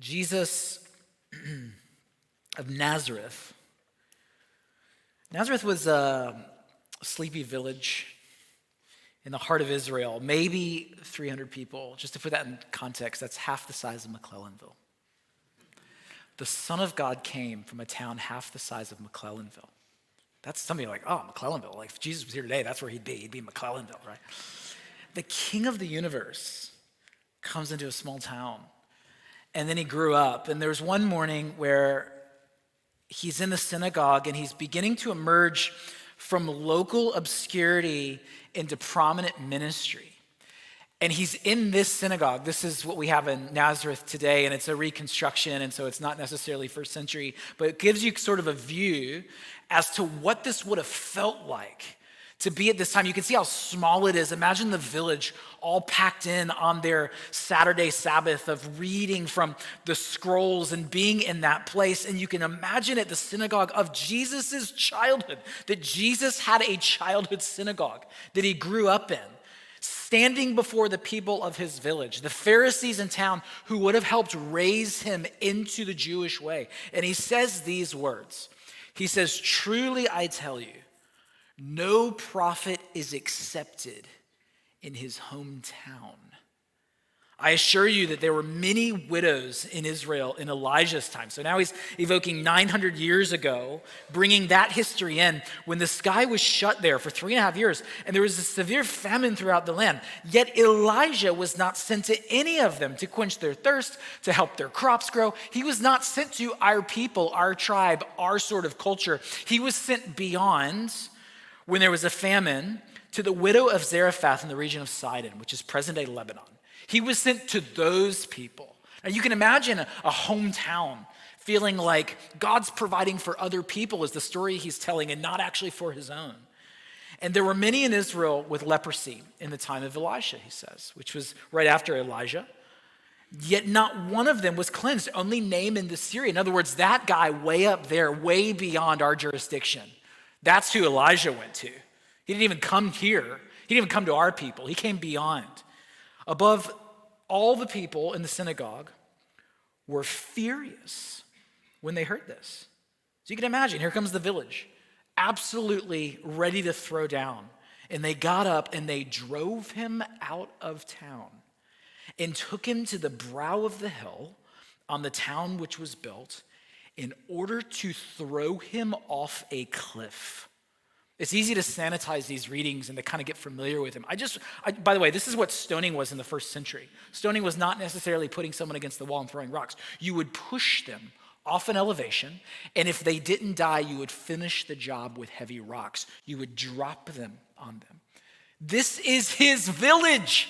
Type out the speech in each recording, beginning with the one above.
Jesus of Nazareth. Nazareth was a sleepy village in the heart of Israel, maybe 300 people. Just to put that in context, that's half the size of McClellanville. The Son of God came from a town half the size of McClellanville. That's something like, oh, McClellanville. Like if Jesus was here today, that's where he'd be. He'd be in McClellanville, right? The King of the universe comes into a small town. And then he grew up. And there was one morning where he's in the synagogue and he's beginning to emerge from local obscurity into prominent ministry. And he's in this synagogue. This is what we have in Nazareth today, and it's a reconstruction, and so it's not necessarily first century, but it gives you sort of a view as to what this would have felt like to be at this time. You can see how small it is. Imagine the village all packed in on their Saturday Sabbath of reading from the scrolls and being in that place. And you can imagine at the synagogue of Jesus's childhood, that Jesus had a childhood synagogue that he grew up in, standing before the people of his village, the Pharisees in town who would have helped raise him into the Jewish way. And he says these words. He says, "Truly I tell you, no prophet is accepted in his hometown. I assure you that there were many widows in Israel in Elijah's time." So now he's evoking 900 years ago, bringing that history in, when the sky was shut there for 3.5 years, and there was a severe famine throughout the land. Yet Elijah was not sent to any of them to quench their thirst, to help their crops grow. He was not sent to our people, our tribe, our sort of culture. He was sent beyond, when there was a famine, to the widow of Zarephath in the region of Sidon, which is present-day Lebanon. He was sent to those people. Now you can imagine a hometown feeling like God's providing for other people is the story he's telling, and not actually for his own. And there were many in Israel with leprosy in the time of Elisha, he says, which was right after Elijah. Yet not one of them was cleansed, only Naaman the Syrian. In other words, that guy way up there, way beyond our jurisdiction. That's who Elijah went to. He didn't even come here. He didn't even come to our people. He came beyond. Above all, the people in the synagogue were furious when they heard this. So you can imagine, here comes the village, absolutely ready to throw down. And they got up and they drove him out of town and took him to the brow of the hill on the town which was built, in order to throw him off a cliff. It's easy to sanitize these readings and to kind of get familiar with them. By the way, this is what stoning was in the first century. Stoning was not necessarily putting someone against the wall and throwing rocks. You would push them off an elevation, and if they didn't die, you would finish the job with heavy rocks. You would drop them on them. This is his village.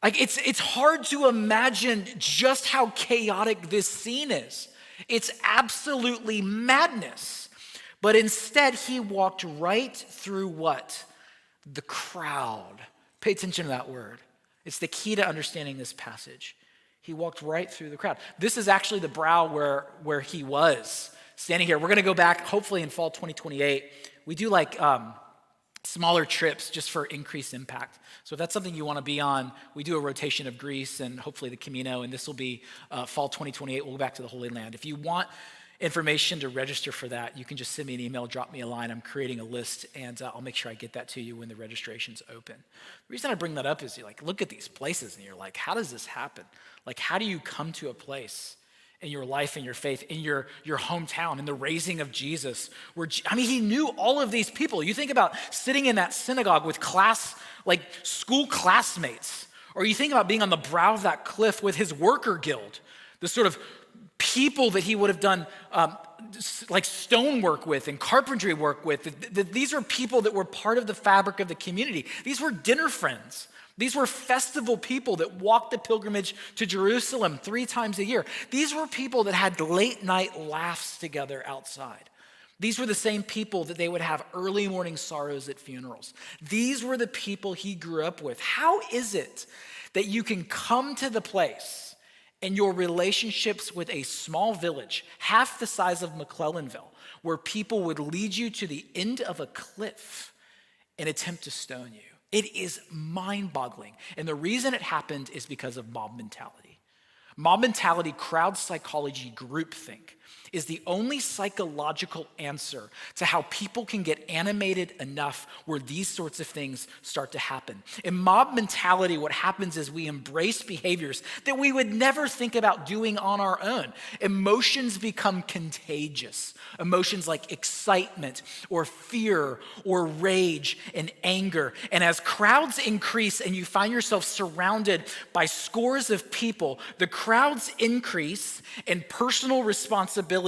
Like it's hard to imagine just how chaotic this scene is. It's absolutely madness. But instead, he walked right through what? The crowd. Pay attention to that word. It's the key to understanding this passage. He walked right through the crowd. This is actually the brow where he was standing here. We're going to go back, hopefully in fall 2028. We do like smaller trips just for increased impact. So if that's something you want to be on, we do a rotation of Greece and hopefully the Camino, and this will be fall 2028. We'll go back to the Holy Land. If you want information to register for that, you can just send me an email, drop me a line. I'm creating a list, and I'll make sure I get that to you when the registration's open. The reason I bring that up is you look at these places and you're like, how does this happen? Like, how do you come to a place in your life and your faith, in your hometown, in the raising of Jesus, he knew all of these people. You think about sitting in that synagogue with school classmates, or you think about being on the brow of that cliff with his worker guild, the sort of people that he would have done like stonework with and carpentry work with. These are people that were part of the fabric of the community. These were dinner friends. These were festival people that walked the pilgrimage to Jerusalem 3 times a year. These were people that had late night laughs together outside. These were the same people that they would have early morning sorrows at funerals. These were the people he grew up with. How is it that you can come to the place in your relationships with a small village, half the size of McClellanville, where people would lead you to the end of a cliff and attempt to stone you? It is mind-boggling. And the reason it happened is because of mob mentality. Mob mentality, crowd psychology, groupthink is the only psychological answer to how people can get animated enough where these sorts of things start to happen. In mob mentality, what happens is we embrace behaviors that we would never think about doing on our own. Emotions become contagious. Emotions like excitement or fear or rage and anger. And as crowds increase and you find yourself surrounded by scores of people, the crowds increase and personal responsibility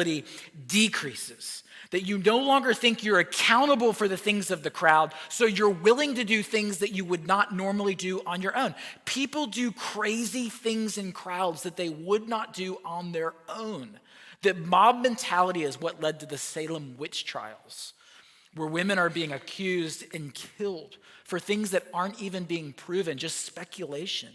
decreases. That you no longer think you're accountable for the things of the crowd, so you're willing to do things that you would not normally do on your own. People do crazy things in crowds that they would not do on their own. That mob mentality is what led to the Salem witch trials, where women are being accused and killed for things that aren't even being proven, just speculation.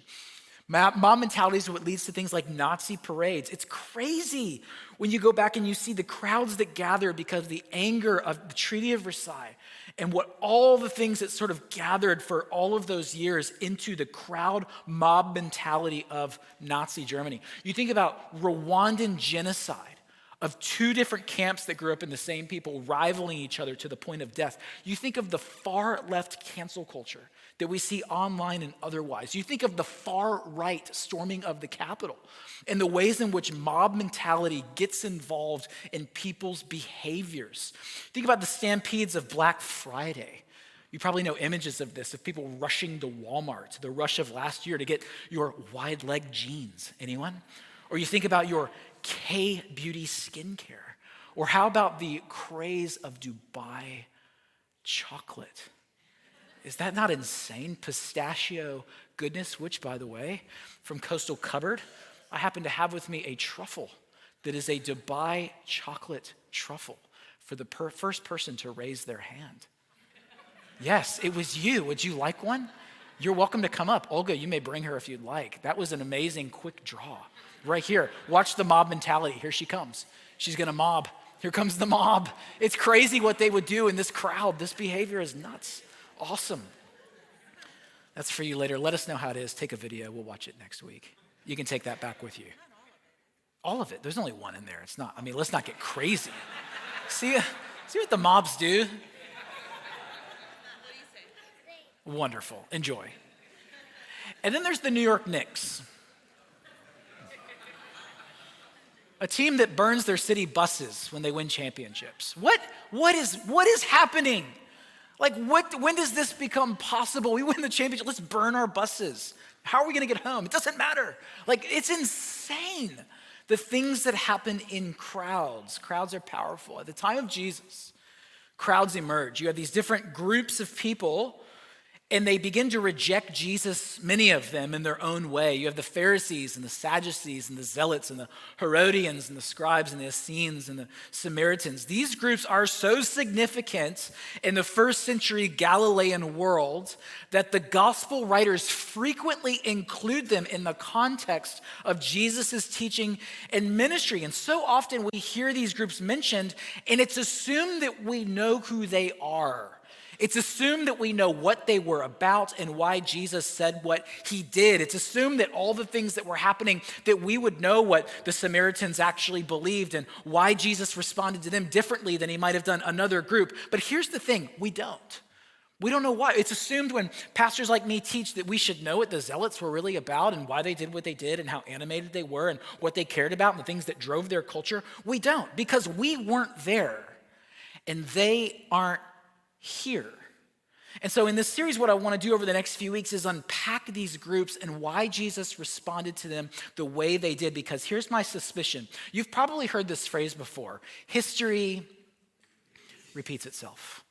Mob mentality is what leads to things like Nazi parades. It's crazy when you go back and you see the crowds that gather because of the anger of the Treaty of Versailles and what all the things that sort of gathered for all of those years into the crowd mob mentality of Nazi Germany. You think about Rwandan genocide of two different camps that grew up in the same people rivaling each other to the point of death. You think of the far left cancel culture that we see online and otherwise. You think of the far right storming of the Capitol and the ways in which mob mentality gets involved in people's behaviors. Think about the stampedes of Black Friday. You probably know images of this, of people rushing to Walmart, the rush of last year to get your wide leg jeans. Anyone? Or you think about your K-beauty skincare. Or how about the craze of Dubai chocolate? Is that not insane? Pistachio goodness, which, by the way, from Coastal Cupboard, I happen to have with me a truffle that is a Dubai chocolate truffle for the first person to raise their hand. Yes, it was you. Would you like one? You're welcome to come up. Olga, you may bring her if you'd like. That was an amazing quick draw. Right here. Watch the mob mentality. Here she comes. She's going to mob. Here comes the mob. It's crazy what they would do in this crowd. This behavior is nuts. Awesome. That's for you later. Let us know how it is. Take a video. We'll watch it next week. You can take that back with you. All of it. There's only one in there. It's not, let's not get crazy. See what the mobs do? Wonderful. Enjoy. And then there's the New York Knicks. A team that burns their city buses when they win championships. What is happening? When does this become possible? We win the championship, let's burn our buses. How are we gonna get home? It doesn't matter. It's insane. The things that happen in crowds. Crowds are powerful. At the time of Jesus, crowds emerge. You have these different groups of people and they begin to reject Jesus, many of them, in their own way. You have the Pharisees and the Sadducees and the Zealots and the Herodians and the scribes and the Essenes and the Samaritans. These groups are so significant in the first century Galilean world that the gospel writers frequently include them in the context of Jesus' teaching and ministry. And so often we hear these groups mentioned, and it's assumed that we know who they are. It's assumed that we know what they were about and why Jesus said what he did. It's assumed that all the things that were happening, that we would know what the Samaritans actually believed and why Jesus responded to them differently than he might have done another group. But here's the thing, we don't. We don't know why. It's assumed when pastors like me teach that we should know what the Zealots were really about and why they did what they did and how animated they were and what they cared about and the things that drove their culture. We don't, because we weren't there and they aren't here. And so in this series, what I want to do over the next few weeks is unpack these groups and why Jesus responded to them the way they did. Because here's my suspicion. You've probably heard this phrase before. History repeats itself.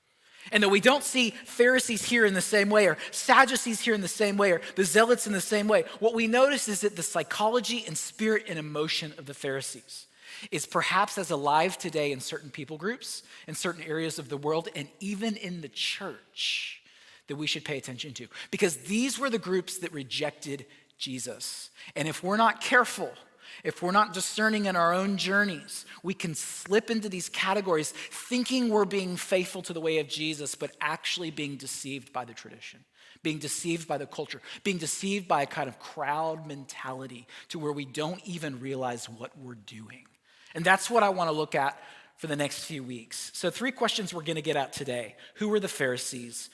And though we don't see Pharisees here in the same way or Sadducees here in the same way or the Zealots in the same way, what we notice is that the psychology and spirit and emotion of the Pharisees is perhaps as alive today in certain people groups, in certain areas of the world, and even in the church that we should pay attention to. Because these were the groups that rejected Jesus. And if we're not careful, if we're not discerning in our own journeys, we can slip into these categories thinking we're being faithful to the way of Jesus, but actually being deceived by the tradition, being deceived by the culture, being deceived by a kind of crowd mentality to where we don't even realize what we're doing. And that's what I want to look at for the next few weeks. So 3 questions we're going to get at today. Who were the Pharisees?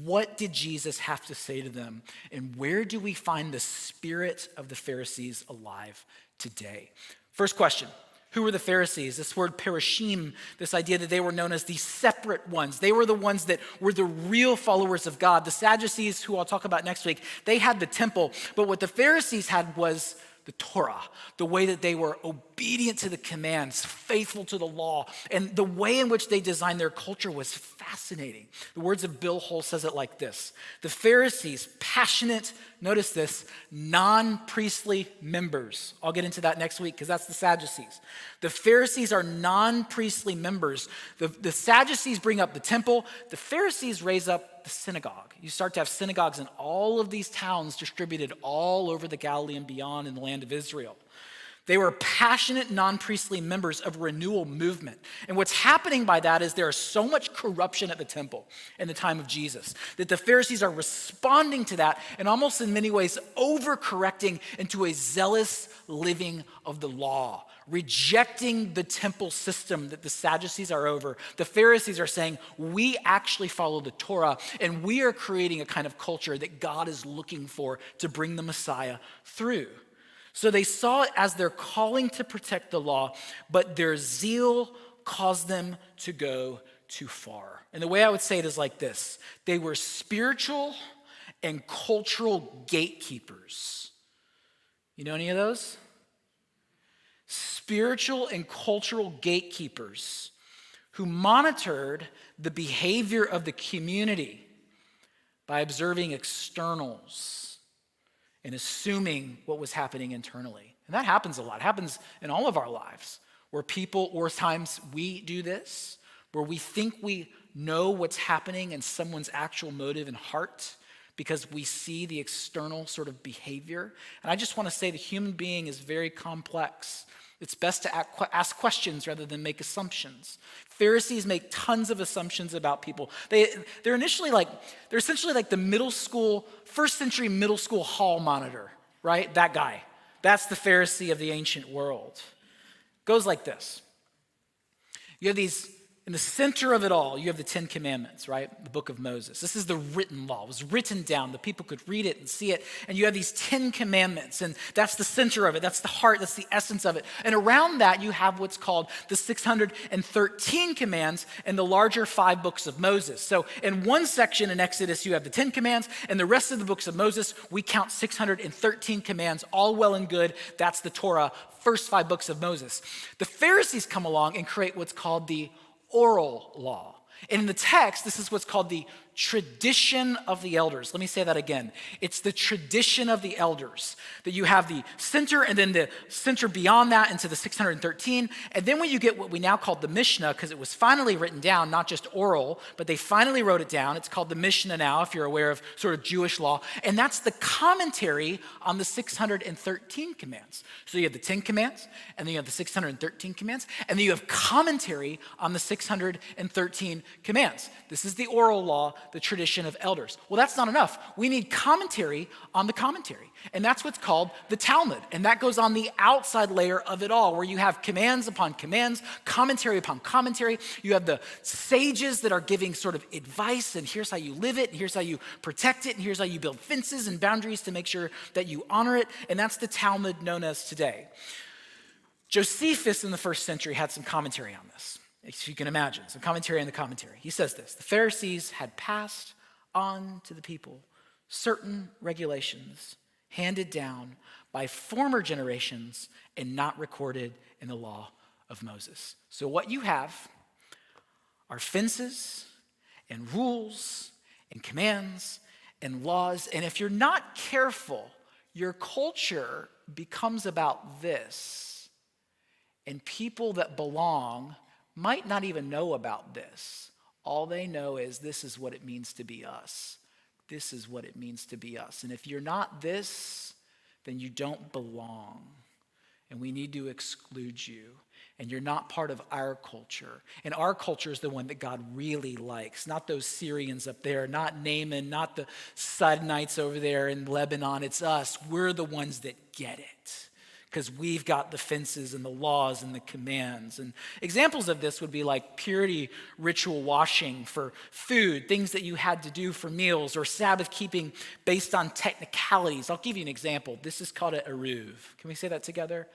What did Jesus have to say to them? And where do we find the spirit of the Pharisees alive today? First question. Who were the Pharisees? This word parashim, this idea that they were known as the separate ones. They were the ones that were the real followers of God. The Sadducees, who I'll talk about next week, they had the temple. But what the Pharisees had was the Torah, the way that they were obedient to the commands, faithful to the law. And the way in which they designed their culture was fascinating. The words of Bill Hull says it like this. The Pharisees, passionate, notice this, non-priestly members. I'll get into that next week because that's the Sadducees. The Pharisees are non-priestly members. The Sadducees bring up the temple. The Pharisees raise up the synagogue. You start to have synagogues in all of these towns distributed all over the Galilee and beyond in the land of Israel. They were passionate, non-priestly members of a renewal movement. And what's happening by that is there is so much corruption at the temple in the time of Jesus that the Pharisees are responding to that and almost in many ways overcorrecting into a zealous living of the law, rejecting the temple system that the Sadducees are over. The Pharisees are saying, we actually follow the Torah and we are creating a kind of culture that God is looking for to bring the Messiah through. So they saw it as their calling to protect the law, but their zeal caused them to go too far. And the way I would say it is like this. They were spiritual and cultural gatekeepers. You know any of those? Spiritual and cultural gatekeepers who monitored the behavior of the community by observing externals and assuming what was happening internally. And that happens a lot. It happens in all of our lives where people, or times we do this, where we think we know what's happening in someone's actual motive and heart because we see the external sort of behavior. And I just want to say the human being is very complex. It's best to ask questions rather than make assumptions. Pharisees make tons of assumptions about people. They're essentially like the middle school, first century middle school hall monitor, right? That guy. That's the Pharisee of the ancient world. Goes like this. You have these, in the center of it all, you have the 10 Commandments, right? The book of Moses. This is the written law. It was written down. The people could read it and see it. And you have these 10 Commandments, and that's the center of it. That's the heart. That's the essence of it. And around that, you have what's called the 613 commands and the larger 5 books of Moses. So in one section in Exodus, you have the 10 commands, and the rest of the books of Moses, we count 613 commands, all well and good. That's the Torah, first 5 books of Moses. The Pharisees come along and create what's called the oral law. And in the text, this is what's called the tradition of the elders. Let me say that again. It's the tradition of the elders, that you have the center and then the center beyond that into the 613. And then when you get what we now call the Mishnah, because it was finally written down, not just oral, but they finally wrote it down. It's called the Mishnah now, if you're aware of sort of Jewish law. And that's the commentary on the 613 commands. So you have the 10 commands, and then you have the 613 commands, and then you have commentary on the 613 commands. This is the oral law, the tradition of elders. Well, that's not enough. We need commentary on the commentary. And that's what's called the Talmud. And that goes on the outside layer of it all, where you have commands upon commands, commentary upon commentary. You have the sages that are giving sort of advice, and here's how you live it, and here's how you protect it, and here's how you build fences and boundaries to make sure that you honor it. And that's the Talmud known as today. Josephus in the first century had some commentary on this. If you can imagine, some commentary on the commentary. He says this: the Pharisees had passed on to the people certain regulations handed down by former generations and not recorded in the law of Moses. So what you have are fences and rules and commands and laws. And if you're not careful, your culture becomes about this. And people that belong might not even know about this. All they know is this is what it means to be us. This is what it means to be us. And if you're not this, then you don't belong. and we need to exclude you. And you're not part of our culture. And our culture is the one that God really likes, not those Syrians up there, not Naaman, not the Sidonites over there in Lebanon. It's us. We're the ones that get it because we've got the fences and the laws and the commands. And examples of this would be like purity ritual washing for food, things that you had to do for meals, or Sabbath keeping based on technicalities. I'll give you an example. This is called an eruv. Can we say that together?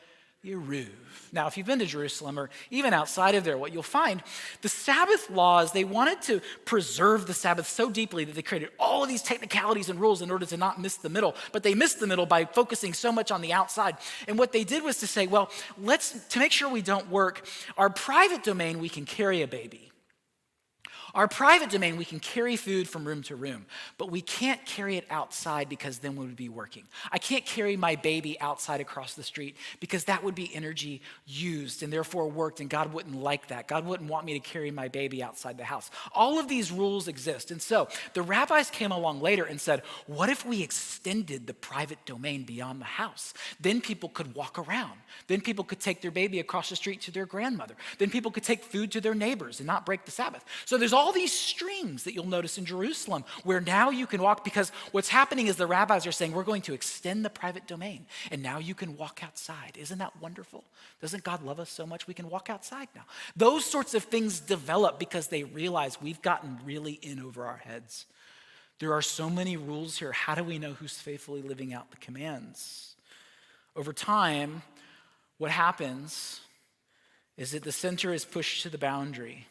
The eruv. Now, if you've been to Jerusalem or even outside of there, what you'll find, the Sabbath laws, they wanted to preserve the Sabbath so deeply that they created all of these technicalities and rules in order to not miss the middle. But they missed the middle by focusing so much on the outside. And what they did was to say, well, to make sure we don't work, our private domain, we can carry a baby. Our private domain, we can carry food from room to room, but we can't carry it outside because then we would be working. I can't carry my baby outside across the street because that would be energy used and therefore worked, and God wouldn't like that. God wouldn't want me to carry my baby outside the house. All of these rules exist. And so the rabbis came along later and said, what if we extended the private domain beyond the house? Then people could walk around. Then people could take their baby across the street to their grandmother. Then people could take food to their neighbors and not break the Sabbath. So there's all these streams that you'll notice in Jerusalem where now you can walk, because what's happening is the rabbis are saying we're going to extend the private domain and now you can walk outside. Isn't that wonderful? Doesn't God love us so much we can walk outside now? Those sorts of things develop because they realize we've gotten really in over our heads. There are so many rules here. How do we know who's faithfully living out the commands? Over time, what happens is that the center is pushed to the boundary.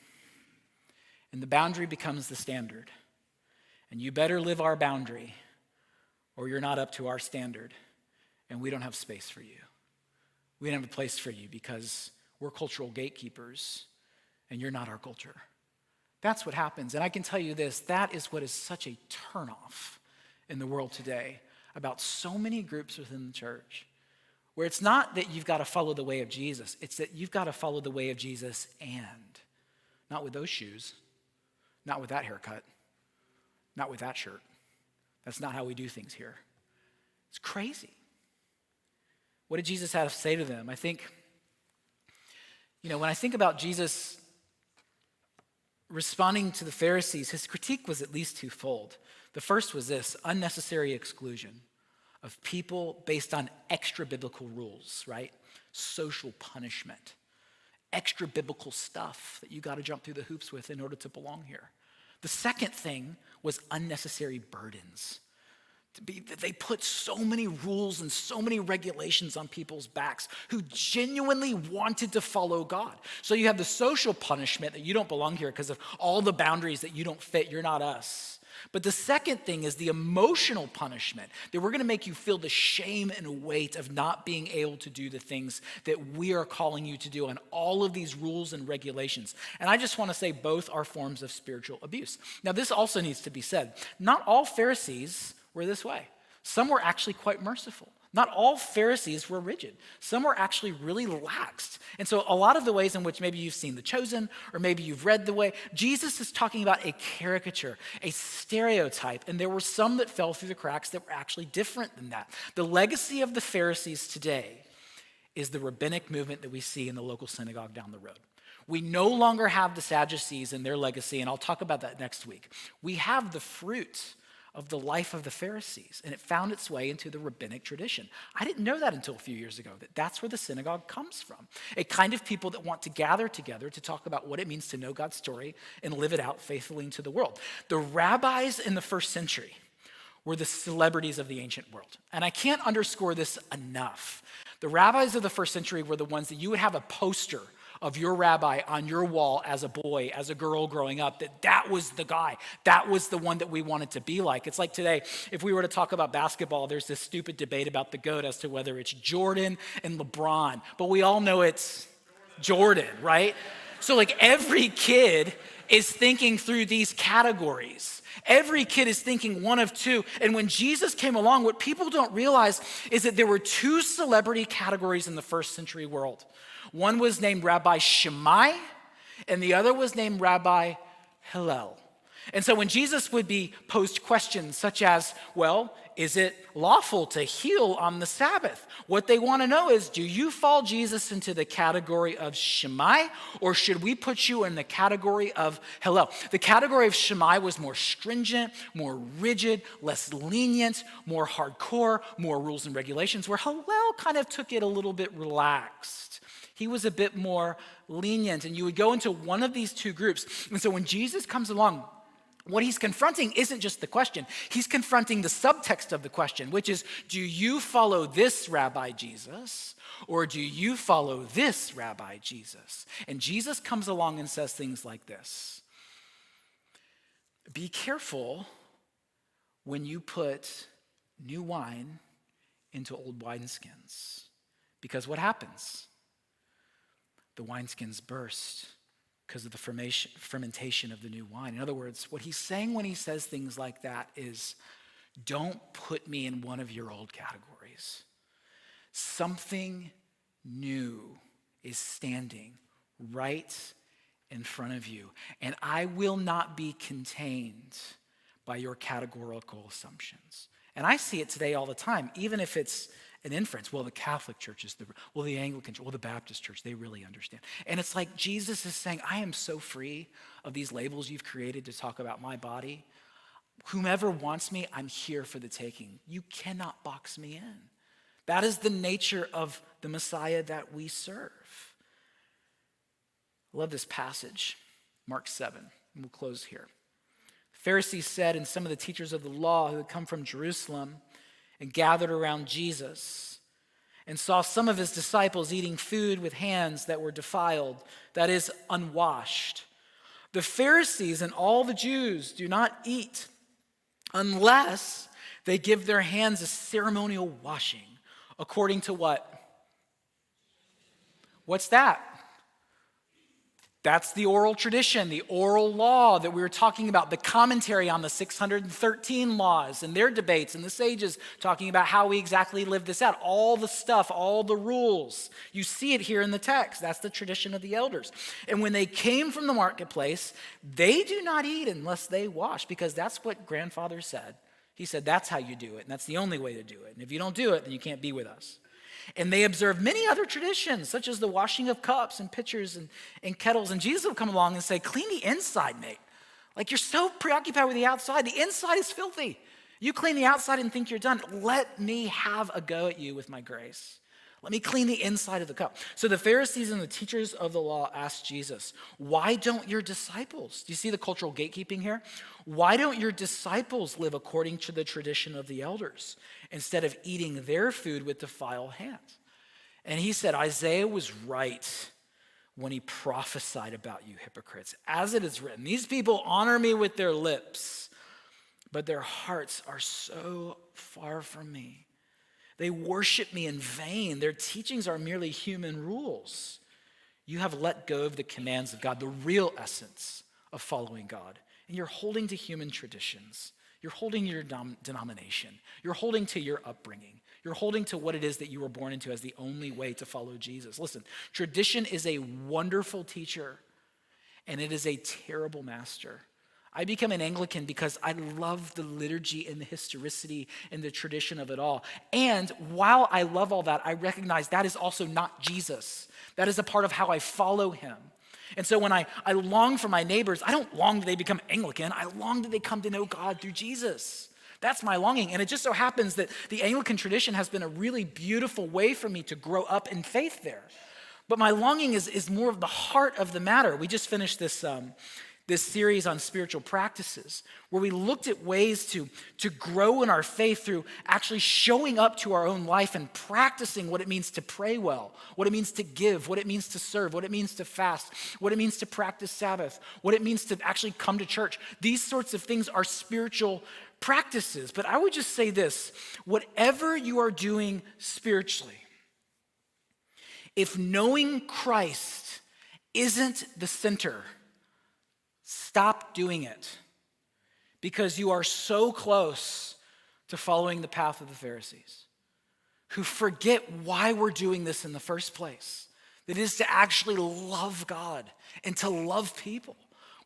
And the boundary becomes the standard. And you better live our boundary or you're not up to our standard. And we don't have space for you. We don't have a place for you because we're cultural gatekeepers and you're not our culture. That's what happens. And I can tell you this, that is what is such a turnoff in the world today about so many groups within the church, where it's not that you've got to follow the way of Jesus. It's that you've got to follow the way of Jesus and not with those shoes. Not with that haircut, not with that shirt. That's not how we do things here. It's crazy. What did Jesus have to say to them? I think, when I think about Jesus responding to the Pharisees, his critique was at least twofold. The first was this: unnecessary exclusion of people based on extra biblical rules, right? Social punishment. Extra biblical stuff that you got to jump through the hoops with in order to belong here. The second thing was unnecessary burdens. They put so many rules and so many regulations on people's backs who genuinely wanted to follow God. So you have the social punishment that you don't belong here because of all the boundaries that you don't fit, you're not us. But the second thing is the emotional punishment, that we're going to make you feel the shame and weight of not being able to do the things that we are calling you to do, and all of these rules and regulations. And I just want to say both are forms of spiritual abuse. Now, this also needs to be said. Not all Pharisees were this way. Some were actually quite merciful. Not all Pharisees were rigid. Some were actually really laxed. And so a lot of the ways in which maybe you've seen The Chosen, or maybe you've read the way, Jesus is talking about a caricature, a stereotype, and there were some that fell through the cracks that were actually different than that. The legacy of the Pharisees today is the rabbinic movement that we see in the local synagogue down the road. We no longer have the Sadducees and their legacy, and I'll talk about that next week. We have the fruit of the life of the Pharisees, and it found its way into the rabbinic tradition. I didn't know that until a few years ago, that that's where the synagogue comes from. A kind of people that want to gather together to talk about what it means to know God's story and live it out faithfully into the world. The rabbis in the first century were the celebrities of the ancient world. And I can't underscore this enough. The rabbis of the first century were the ones that you would have a poster of your rabbi on your wall as a boy, as a girl growing up, that was the guy. That was the one that we wanted to be like. It's like today, if we were to talk about basketball, there's this stupid debate about the GOAT as to whether it's Jordan and LeBron, but we all know it's Jordan, right? So like every kid is thinking through these categories. Every kid is thinking one of two. And when Jesus came along, what people don't realize is that there were two celebrity categories in the first century world. One was named Rabbi Shammai, and the other was named Rabbi Hillel. And so when Jesus would be posed questions such as, well, is it lawful to heal on the Sabbath? What they want to know is, do you fall, Jesus, into the category of Shammai, or should we put you in the category of Hillel? The category of Shammai was more stringent, more rigid, less lenient, more hardcore, more rules and regulations, where Hillel kind of took it a little bit relaxed. He was a bit more lenient, and you would go into one of these two groups. And so when Jesus comes along, what he's confronting isn't just the question. He's confronting the subtext of the question, which is, do you follow this Rabbi Jesus, or do you follow this Rabbi Jesus? And Jesus comes along and says things like this. Be careful when you put new wine into old wineskins, because what happens? The wineskins burst because of the fermentation of the new wine. In other words, what he's saying when he says things like that is, don't put me in one of your old categories. Something new is standing right in front of you, and I will not be contained by your categorical assumptions. And I see it today all the time, even if it's an inference. Well, the Catholic Church is the Anglican Church, the Baptist Church, they really understand. And it's like Jesus is saying, I am so free of these labels you've created to talk about my body. Whomever wants me, I'm here for the taking. You cannot box me in. That is the nature of the Messiah that we serve. I love this passage, Mark 7, and we'll close here. Pharisees said, and some of the teachers of the law who had come from Jerusalem and gathered around Jesus and saw some of his disciples eating food with hands that were defiled, that is, unwashed. The Pharisees and all the Jews do not eat unless they give their hands a ceremonial washing, according to what? What's that? That's the oral tradition, the oral law that we were talking about, the commentary on the 613 laws and their debates and the sages talking about how we exactly live this out. All the stuff, all the rules. You see it here in the text. That's the tradition of the elders. And when they came from the marketplace, they do not eat unless they wash, because that's what grandfather said. He said, that's how you do it, and that's the only way to do it. And if you don't do it, then you can't be with us. And they observed many other traditions, such as the washing of cups and pitchers and kettles. And Jesus would come along and say, clean the inside, mate. Like, you're so preoccupied with the outside. The inside is filthy. You clean the outside and think you're done. Let me have a go at you with my grace. Let me clean the inside of the cup. So the Pharisees and the teachers of the law asked Jesus, why don't your disciples, do you see the cultural gatekeeping here? Why don't your disciples live according to the tradition of the elders instead of eating their food with defiled hands? And he said, Isaiah was right when he prophesied about you hypocrites. As it is written, these people honor me with their lips, but their hearts are so far from me. They worship me in vain. Their teachings are merely human rules. You have let go of the commands of God, the real essence of following God. And you're holding to human traditions. You're holding to your denomination. You're holding to your upbringing. You're holding to what it is that you were born into as the only way to follow Jesus. Listen, tradition is a wonderful teacher, and it is a terrible master. I became an Anglican because I love the liturgy and the historicity and the tradition of it all. And while I love all that, I recognize that is also not Jesus. That is a part of how I follow him. And so when I long for my neighbors, I don't long that they become Anglican. I long that they come to know God through Jesus. That's my longing. And it just so happens that the Anglican tradition has been a really beautiful way for me to grow up in faith there. But my longing is more of the heart of the matter. We just finished this series on spiritual practices, where we looked at ways to grow in our faith through actually showing up to our own life and practicing what it means to pray well, what it means to give, what it means to serve, what it means to fast, what it means to practice Sabbath, what it means to actually come to church. These sorts of things are spiritual practices. But I would just say this, whatever you are doing spiritually, if knowing Christ isn't the center, stop doing it, because you are so close to following the path of the Pharisees, who forget why we're doing this in the first place. That is to actually love God and to love people.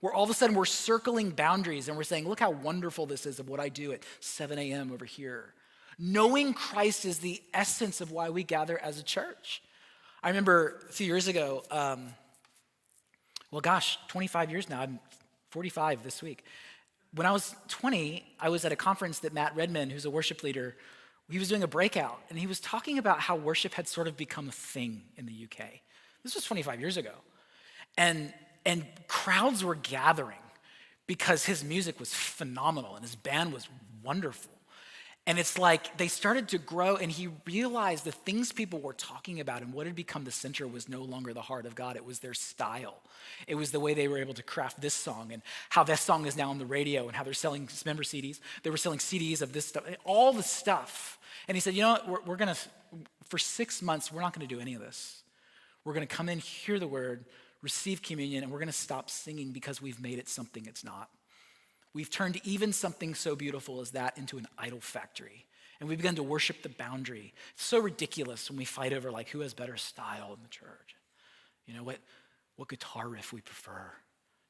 where all of a sudden we're circling boundaries and we're saying, look how wonderful this is of what I do at 7 a.m. over here. Knowing Christ is the essence of why we gather as a church. I remember a few years ago, 25 years now, I'm 45 this week. When I was 20, I was at a conference that Matt Redman, who's a worship leader, he was doing a breakout, and he was talking about how worship had sort of become a thing in the UK. This was 25 years ago. And crowds were gathering because his music was phenomenal and his band was wonderful. And it's like they started to grow, and he realized the things people were talking about and what had become the center was no longer the heart of God. It was their style. It was the way they were able to craft this song and how this song is now on the radio and how they're selling member CDs. They were selling CDs of this stuff, all the stuff. And he said, you know what, we're going to, for 6 months, we're not going to do any of this. We're going to come in, hear the word, receive communion, and we're going to stop singing because we've made it something it's not. We've turned even something so beautiful as that into an idol factory. And we've begun to worship the boundary. It's so ridiculous when we fight over like who has better style in the church. You know, what guitar riff we prefer.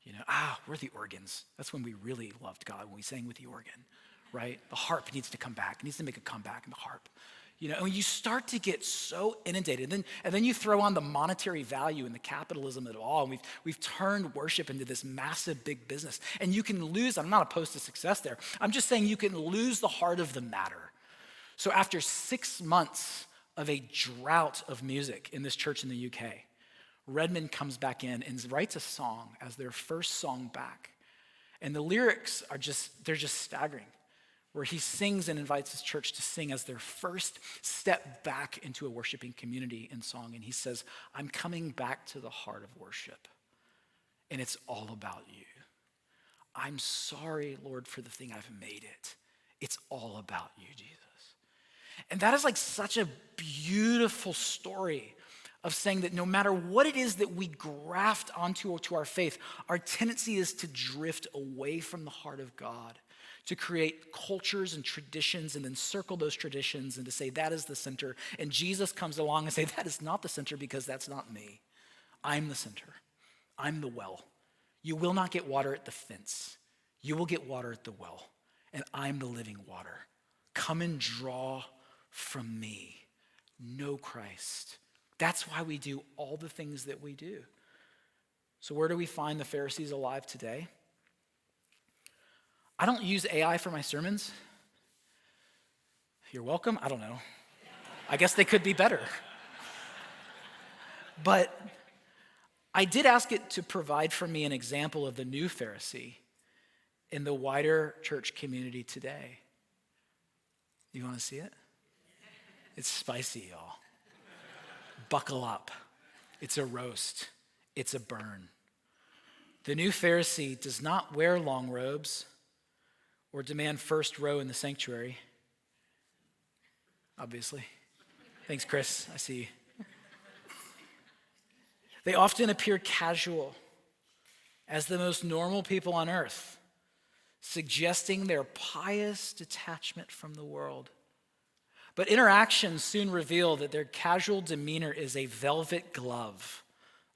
You know, we're the organs. That's when we really loved God, when we sang with the organ, right? The harp needs to come back. It needs to make a comeback in the harp. You know, and you start to get so inundated, and then you throw on the monetary value and the capitalism of it all, and we've turned worship into this massive big business. And you can lose, I'm not opposed to success there, I'm just saying you can lose the heart of the matter. So after 6 months of a drought of music in this church in the UK, Redmond comes back in and writes a song as their first song back. And the lyrics are they're just staggering, where he sings and invites his church to sing as their first step back into a worshiping community in song. And he says, I'm coming back to the heart of worship, and it's all about you. I'm sorry, Lord, for the thing I've made it. It's all about you, Jesus. And that is like such a beautiful story of saying that no matter what it is that we graft onto to our faith, our tendency is to drift away from the heart of God, to create cultures and traditions and then circle those traditions and to say that is the center. And Jesus comes along and say that is not the center because that's not me. I'm the center. I'm the well. You will not get water at the fence. You will get water at the well. And I'm the living water. Come and draw from me. Know Christ. That's why we do all the things that we do. So where do we find the Pharisees alive today? I don't use AI for my sermons. You're welcome. I don't know. I guess they could be better. But I did ask it to provide for me an example of the new Pharisee in the wider church community today. You want to see it? It's spicy, y'all. Buckle up. It's a roast. It's a burn. The new Pharisee does not wear long robes or demand first row in the sanctuary. Obviously. Thanks, Chris. I see you. They often appear casual as the most normal people on earth, suggesting their pious detachment from the world. But interactions soon reveal that their casual demeanor is a velvet glove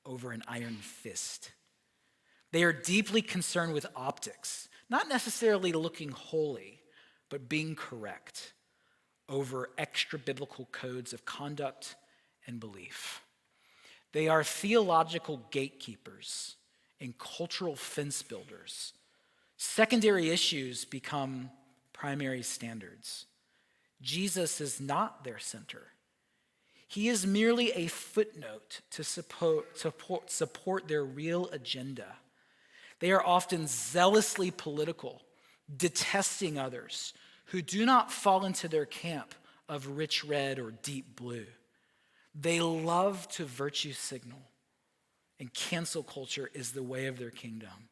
over an iron fist. They are deeply concerned with optics, not necessarily looking holy, but being correct over extra-biblical codes of conduct and belief. They are theological gatekeepers and cultural fence builders. Secondary issues become primary standards. Jesus is not their center. He is merely a footnote to support their real agenda. They are often zealously political, detesting others who do not fall into their camp of rich red or deep blue. They love to virtue signal, and cancel culture is the way of their kingdom.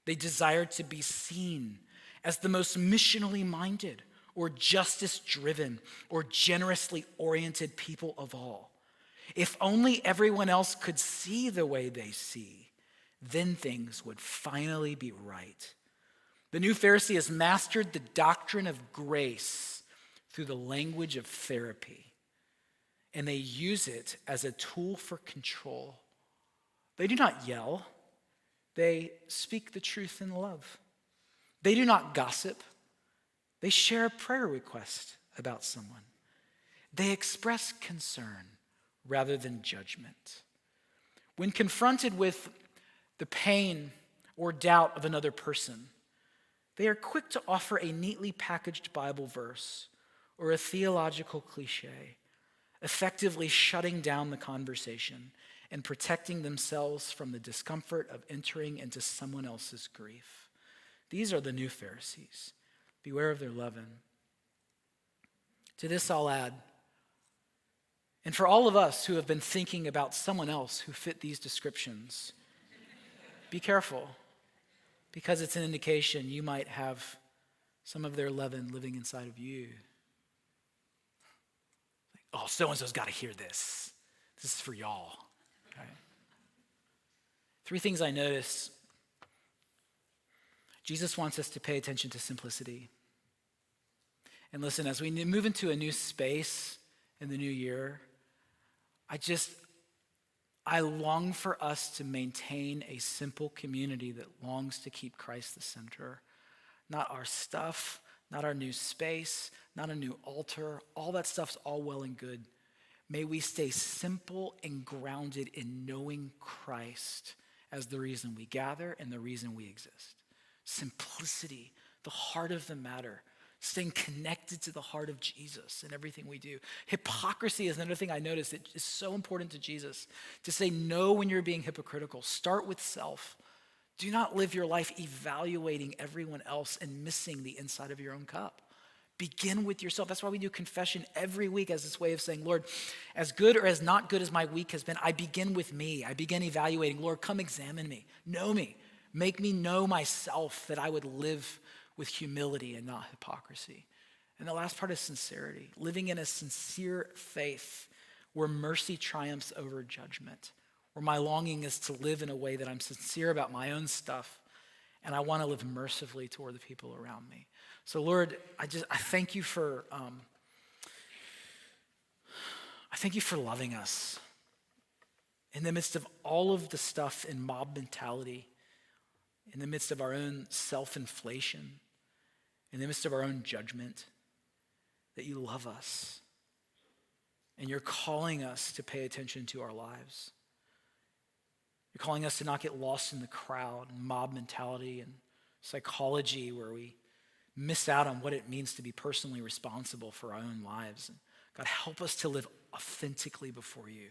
They desire to be seen as the most missionally minded or justice-driven or generously oriented people of all. If only everyone else could see the way they see, then things would finally be right. The new Pharisee has mastered the doctrine of grace through the language of therapy, and they use it as a tool for control. They do not yell. They speak the truth in love. They do not gossip. They share a prayer request about someone. They express concern rather than judgment. When confronted with the pain or doubt of another person, they are quick to offer a neatly packaged Bible verse or a theological cliche, effectively shutting down the conversation and protecting themselves from the discomfort of entering into someone else's grief. These are the new Pharisees. Beware of their leaven. To this I'll add, and for all of us who have been thinking about someone else who fit these descriptions, be careful, because it's an indication you might have some of their leaven living inside of you. Oh, so-and-so's got to hear this. This is for y'all. Okay? 3 things I notice. Jesus wants us to pay attention to simplicity. And listen, as we move into a new space in the new year, I long for us to maintain a simple community that longs to keep Christ the center. Not our stuff, not our new space, not a new altar. All that stuff's all well and good. May we stay simple and grounded in knowing Christ as the reason we gather and the reason we exist. Simplicity, the heart of the matter. Staying connected to the heart of Jesus in everything we do. Hypocrisy is another thing I noticed. It is so important to Jesus to say no when you're being hypocritical. Start with self. Do not live your life evaluating everyone else and missing the inside of your own cup. Begin with yourself. That's why we do confession every week as this way of saying, Lord, as good or as not good as my week has been, I begin with me. I begin evaluating. Lord, come examine me. Know me. Make me know myself, that I would live with humility and not hypocrisy. And the last part is sincerity. Living in a sincere faith where mercy triumphs over judgment. Where my longing is to live in a way that I'm sincere about my own stuff, and I want to live mercifully toward the people around me. So Lord, I thank you for loving us in the midst of all of the stuff in mob mentality, in the midst of our own self-inflation, in the midst of our own judgment, that you love us and you're calling us to pay attention to our lives. You're calling us to not get lost in the crowd and mob mentality and psychology where we miss out on what it means to be personally responsible for our own lives. And God, help us to live authentically before you.